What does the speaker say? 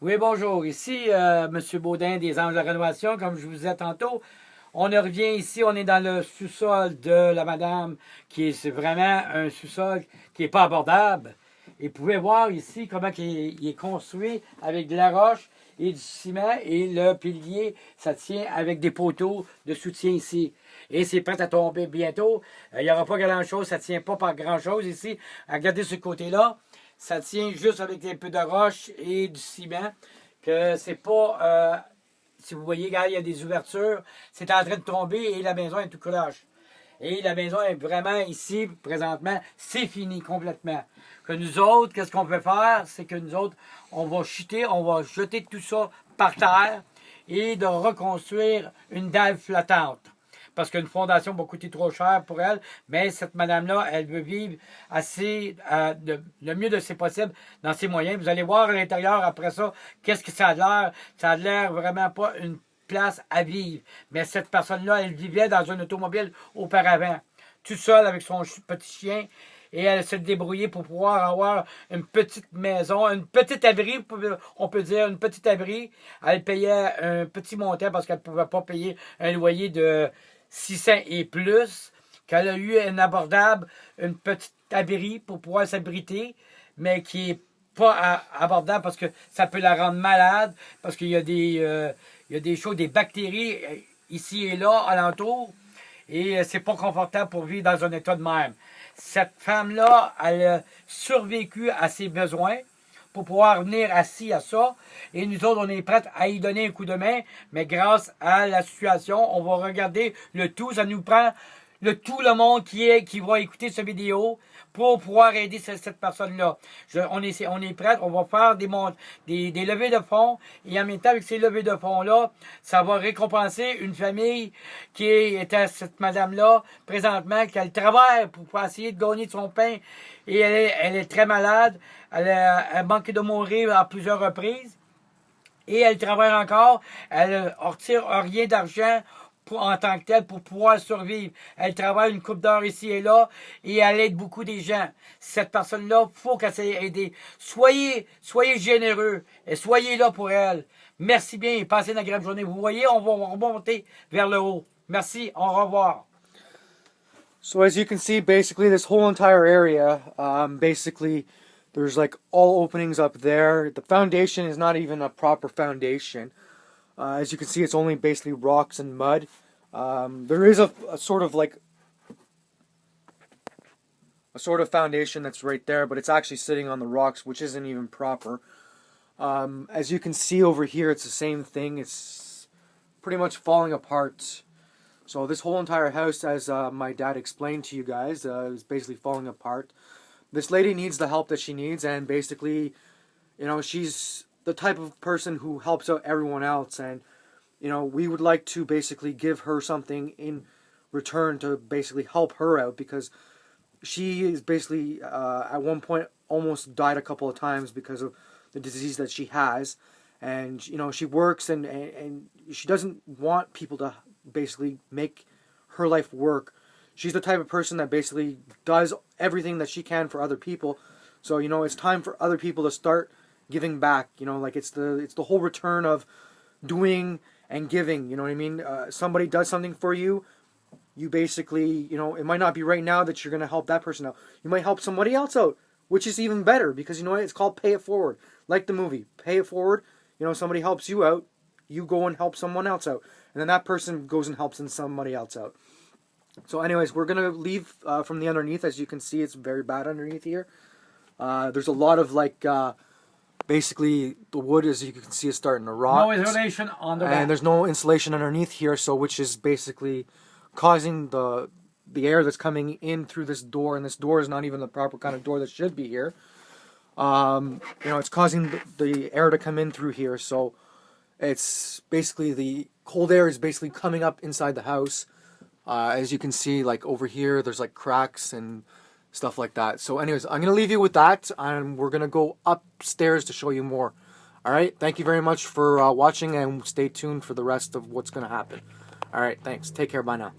Oui, bonjour. Ici, M. Baudin des Anges de la Rénovation, comme je vous disais tantôt. On revient ici, on est dans le sous-sol de la madame, c'est vraiment un sous-sol qui n'est pas abordable. Et vous pouvez voir ici comment il est construit avec de la roche et du ciment, et le pilier, ça tient avec des poteaux de soutien ici. Et c'est prêt à tomber bientôt. Il n'y aura pas grand-chose, ça ne tient pas par grand-chose ici. Regardez ce côté-là. Ça tient juste avec un peu de roche et du ciment. Que c'est pas... si vous voyez, regarde, il y a des ouvertures. C'est en train de tomber et la maison est tout croche. Et la maison est vraiment ici, présentement, c'est fini complètement. Que nous autres, qu'est-ce qu'on peut faire? C'est que nous autres, on va chuter, on va jeter tout ça par terre et de reconstruire une dalle flottante. Parce qu'une fondation va coûter trop cher pour elle, mais cette madame-là, elle veut vivre assez, le mieux de ses possibles dans ses moyens. Vous allez voir à l'intérieur, après ça, qu'est-ce que ça a l'air. Ça a l'air vraiment pas une place à vivre. Mais cette personne-là, elle vivait dans une automobile auparavant, tout seule avec son petit chien, et elle s'est débrouillée pour pouvoir avoir une petite maison, un petit abri, on peut dire, une petite abri. Elle payait un petit montant parce qu'elle ne pouvait pas payer un loyer de 600 et plus, qu'elle a eu un abordable, une petite abri pour pouvoir s'abriter, mais qui est pas abordable parce que ça peut la rendre malade, parce qu'il y a des choses, des bactéries ici et là, alentour, et c'est pas confortable pour vivre dans un état de même. Cette femme-là, elle a survécu à ses besoins pour pouvoir venir assis à ça. Et nous autres, on est prêts à y donner un coup de main, mais grâce à la situation, on va regarder le tout. Ça nous prend tout le monde qui va écouter cette vidéo pour pouvoir aider cette personne-là. On est prêts, on va faire des levées de fonds, et en même temps, avec ces levées de fonds-là, ça va récompenser une famille qui était cette madame-là, présentement, qui a le travail pour essayer de gagner de son pain, et elle est très malade, elle a manqué de mourir à plusieurs reprises, et elle travaille encore, elle ne retire rien d'argent en tant que telle pour pouvoir survivre. Elle travaille une couple d'heures ici et là et elle aide beaucoup des gens. Cette personne-là, il faut qu'elle s'aide aider. Soyez généreux et soyez là pour elle. Merci bien et passez une agréable journée. Vous voyez, on va remonter vers le haut. Merci, au revoir. So as you can see, basically this whole entire area, basically there's like all openings up there. The foundation is not even a proper foundation. As you can see, it's only basically rocks and mud. There is a sort of like a sort of foundation that's right there, but it's actually sitting on the rocks, which isn't even proper. As you can see over here, it's the same thing. It's pretty much falling apart. So this whole entire house, as my dad explained to you guys, is basically falling apart. This lady needs the help that she needs, and basically, you know, she's the type of person who helps out everyone else, and you know, we would like to basically give her something in return to basically help her out, because she is basically at one point almost died a couple of times because of the disease that she has, and you know, she works and she doesn't want people to basically make her life work. She's the type of person that basically does everything that she can for other people. So you know, it's time for other people to start giving back. You know, like it's the whole return of doing and giving. You know what I mean? Somebody does something for you, you basically, you know, it might not be right now that you're going to help that person out. You might help somebody else out, which is even better, because you know what? It's called pay it forward. Like the movie, pay it forward. You know, somebody helps you out, you go and help someone else out, and then that person goes and helps somebody else out. So anyways, we're going to leave from the underneath. As you can see, it's very bad underneath here. There's a lot of like, basically the wood, as you can see, is starting to rot. No insulation on the back. And there's no insulation underneath here, so which is basically causing the air that's coming in through this door, and this door is not even the proper kind of door that should be here. You know, it's causing the air to come in through here, so it's basically the cold air is basically coming up inside the house. As you can see, like over here, there's like cracks and stuff like that. So anyways, I'm going to leave you with that, and we're going to go upstairs to show you more. Alright, thank you very much for watching, and stay tuned for the rest of what's going to happen. Alright, thanks. Take care, bye now.